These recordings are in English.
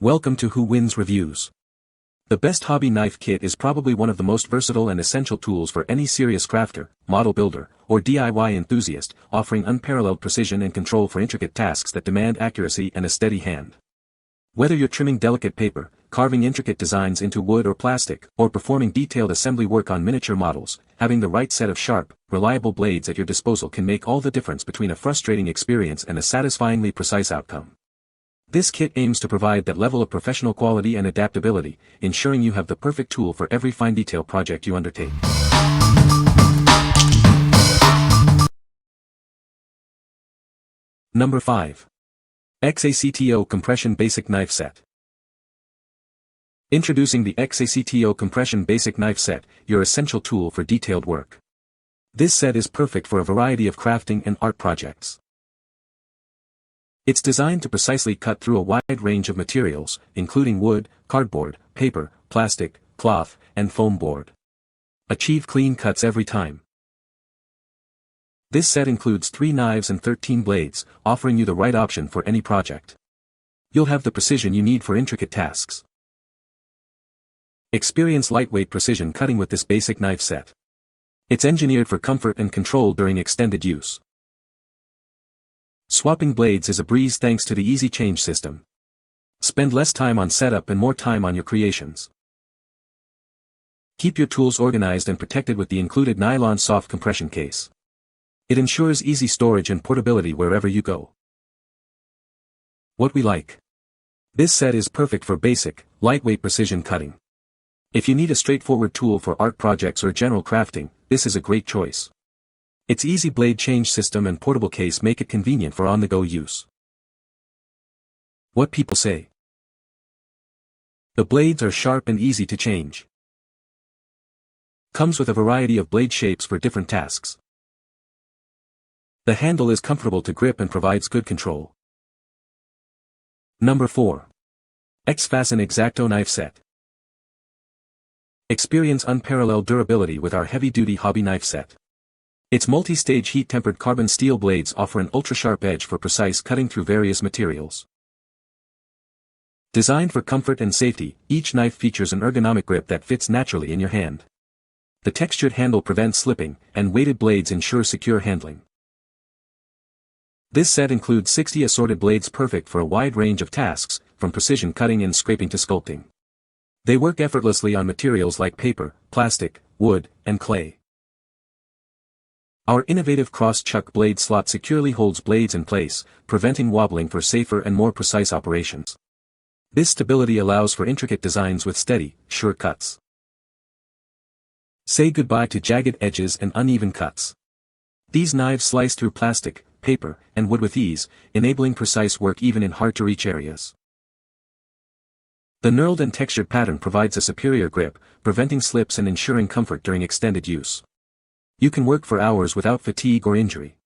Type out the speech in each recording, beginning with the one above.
Welcome to Who Wins Reviews. The best hobby knife kit is probably one of the most versatile and essential tools for any serious crafter, model builder, or DIY enthusiast, offering unparalleled precision and control for intricate tasks that demand accuracy and a steady hand. Whether you're trimming delicate paper, carving intricate designs into wood or plastic, or performing detailed assembly work on miniature models, having the right set of sharp, reliable blades at your disposal can make all the difference between a frustrating experience and a satisfyingly precise outcome. This kit aims to provide that level of professional quality and adaptability, ensuring you have the perfect tool for every fine detail project you undertake. Number 5. X-ACTO Compression Basic Knife Set. Introducing the X-ACTO Compression Basic Knife Set, your essential tool for detailed work. This set is perfect for a variety of crafting and art projects. It's designed to precisely cut through a wide range of materials, including wood, cardboard, paper, plastic, cloth, and foam board. Achieve clean cuts every time. This set includes 3 knives and 13 blades, offering you the right option for any project. You'll have the precision you need for intricate tasks. Experience lightweight precision cutting with this basic knife set. It's engineered for comfort and control during extended use. Swapping blades is a breeze thanks to the easy change system. Spend less time on setup and more time on your creations. Keep your tools organized and protected with the included nylon soft compression case. It ensures easy storage and portability wherever you go. What we like. This set is perfect for basic, lightweight precision cutting. If you need a straightforward tool for art projects or general crafting, this is a great choice. Its easy blade change system and portable case make it convenient for on-the-go use. What people say. The blades are sharp and easy to change. Comes with a variety of blade shapes for different tasks. The handle is comfortable to grip and provides good control. Number 4. XFasten Exacto Knife Set. Experience unparalleled durability with our heavy-duty hobby knife set. Its multi-stage heat-tempered carbon steel blades offer an ultra-sharp edge for precise cutting through various materials. Designed for comfort and safety, each knife features an ergonomic grip that fits naturally in your hand. The textured handle prevents slipping, and weighted blades ensure secure handling. This set includes 60 assorted blades perfect for a wide range of tasks, from precision cutting and scraping to sculpting. They work effortlessly on materials like paper, plastic, wood, and clay. Our innovative cross-chuck blade slot securely holds blades in place, preventing wobbling for safer and more precise operations. This stability allows for intricate designs with steady, sure cuts. Say goodbye to jagged edges and uneven cuts. These knives slice through plastic, paper, and wood with ease, enabling precise work even in hard-to-reach areas. The knurled and textured pattern provides a superior grip, preventing slips and ensuring comfort during extended use. You can work for hours without fatigue or injury.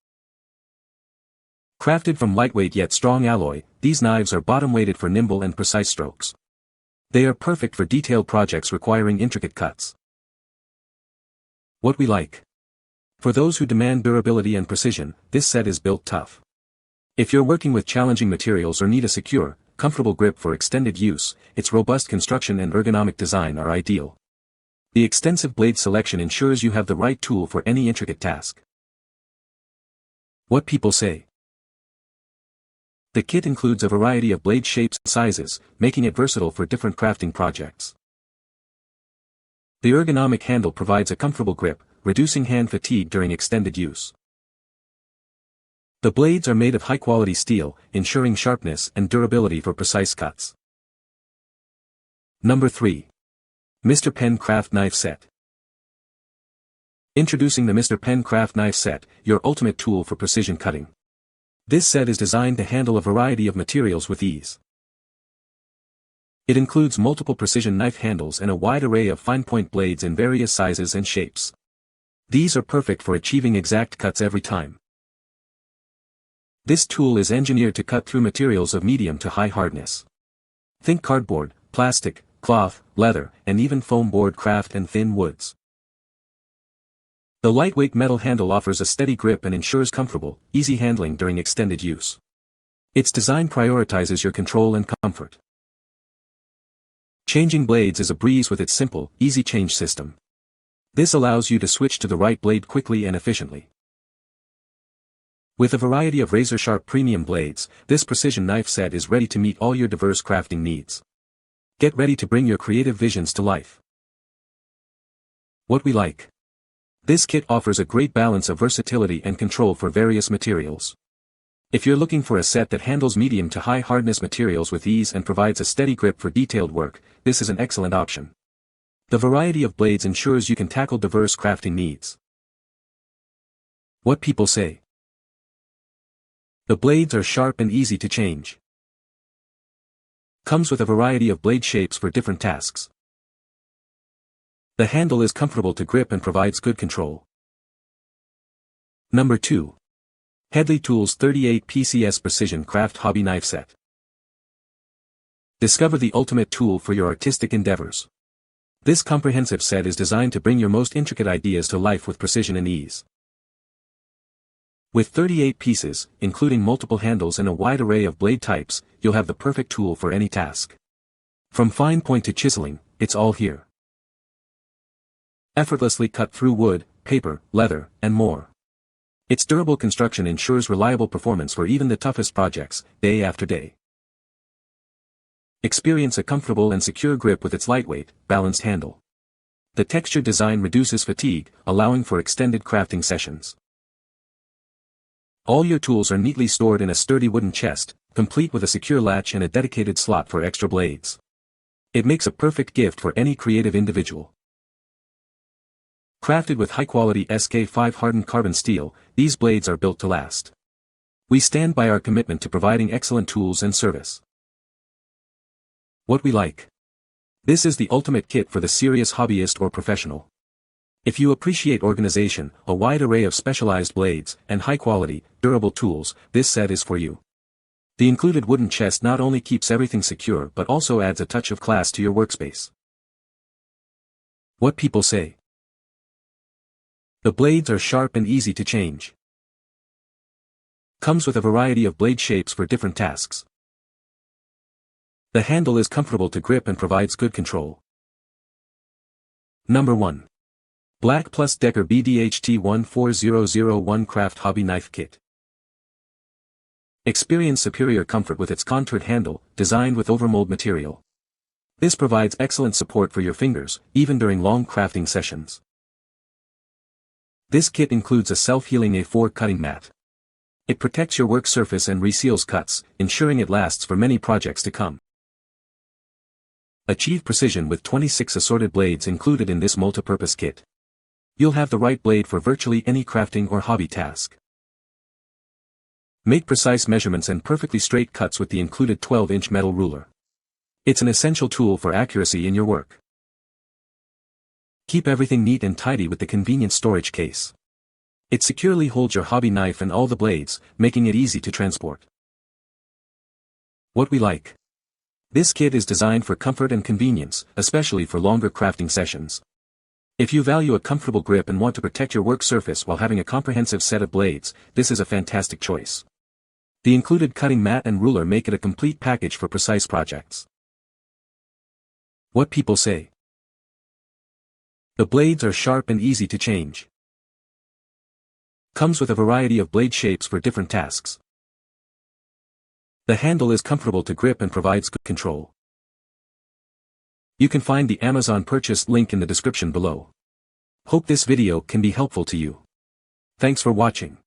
Crafted from lightweight yet strong alloy, these knives are bottom-weighted for nimble and precise strokes. They are perfect for detailed projects requiring intricate cuts. What we like. For those who demand durability and precision, this set is built tough. If you're working with challenging materials or need a secure, comfortable grip for extended use, its robust construction and ergonomic design are ideal. The extensive blade selection ensures you have the right tool for any intricate task. What people say. The kit includes a variety of blade shapes and sizes, making it versatile for different crafting projects. The ergonomic handle provides a comfortable grip, reducing hand fatigue during extended use. The blades are made of high-quality steel, ensuring sharpness and durability for precise cuts. Number 3. Mr. Penn Craft Knife Set. Introducing the Mr. Penn Craft Knife Set, your ultimate tool for precision cutting. This set is designed to handle a variety of materials with ease. It includes multiple precision knife handles and a wide array of fine-point blades in various sizes and shapes. These are perfect for achieving exact cuts every time. This tool is engineered to cut through materials of medium to high hardness. Think cardboard, plastic, cloth, leather, and even foam board craft and thin woods. The lightweight metal handle offers a steady grip and ensures comfortable, easy handling during extended use. Its design prioritizes your control and comfort. Changing blades is a breeze with its simple, easy change system. This allows you to switch to the right blade quickly and efficiently. With a variety of razor-sharp premium blades, this precision knife set is ready to meet all your diverse crafting needs. Get ready to bring your creative visions to life. What we like. This kit offers a great balance of versatility and control for various materials. If you're looking for a set that handles medium to high hardness materials with ease and provides a steady grip for detailed work, this is an excellent option. The variety of blades ensures you can tackle diverse crafting needs. What people say. The blades are sharp and easy to change. Comes with a variety of blade shapes for different tasks. The handle is comfortable to grip and provides good control. Number 2. Headley Tools 38 PCS Precision Craft Hobby Knife Set. Discover the ultimate tool for your artistic endeavors. This comprehensive set is designed to bring your most intricate ideas to life with precision and ease. With 38 pieces, including multiple handles and a wide array of blade types, you'll have the perfect tool for any task. From fine point to chiseling, it's all here. Effortlessly cut through wood, paper, leather, and more. Its durable construction ensures reliable performance for even the toughest projects, day after day. Experience a comfortable and secure grip with its lightweight, balanced handle. The textured design reduces fatigue, allowing for extended crafting sessions. All your tools are neatly stored in a sturdy wooden chest, complete with a secure latch and a dedicated slot for extra blades. It makes a perfect gift for any creative individual. Crafted with high-quality SK5 hardened carbon steel, these blades are built to last. We stand by our commitment to providing excellent tools and service. What we like. This is the ultimate kit for the serious hobbyist or professional. If you appreciate organization, a wide array of specialized blades, and high-quality, durable tools, this set is for you. The included wooden chest not only keeps everything secure but also adds a touch of class to your workspace. What people say. The blades are sharp and easy to change. Comes with a variety of blade shapes for different tasks. The handle is comfortable to grip and provides good control. Number 1. BLACK+DECKER BDHT 14001 Craft Hobby Knife Kit. Experience superior comfort with its contoured handle, designed with overmold material. This provides excellent support for your fingers, even during long crafting sessions. This kit includes a self-healing A4 cutting mat. It protects your work surface and reseals cuts, ensuring it lasts for many projects to come. Achieve precision with 26 assorted blades included in this multi-purpose kit. You'll have the right blade for virtually any crafting or hobby task. Make precise measurements and perfectly straight cuts with the included 12-inch metal ruler. It's an essential tool for accuracy in your work. Keep everything neat and tidy with the convenient storage case. It securely holds your hobby knife and all the blades, making it easy to transport. What we like. This kit is designed for comfort and convenience, especially for longer crafting sessions. If you value a comfortable grip and want to protect your work surface while having a comprehensive set of blades, this is a fantastic choice. The included cutting mat and ruler make it a complete package for precise projects. What people say. The blades are sharp and easy to change. Comes with a variety of blade shapes for different tasks. The handle is comfortable to grip and provides good control. You can find the Amazon purchase link in the description below. Hope this video can be helpful to you. Thanks for watching.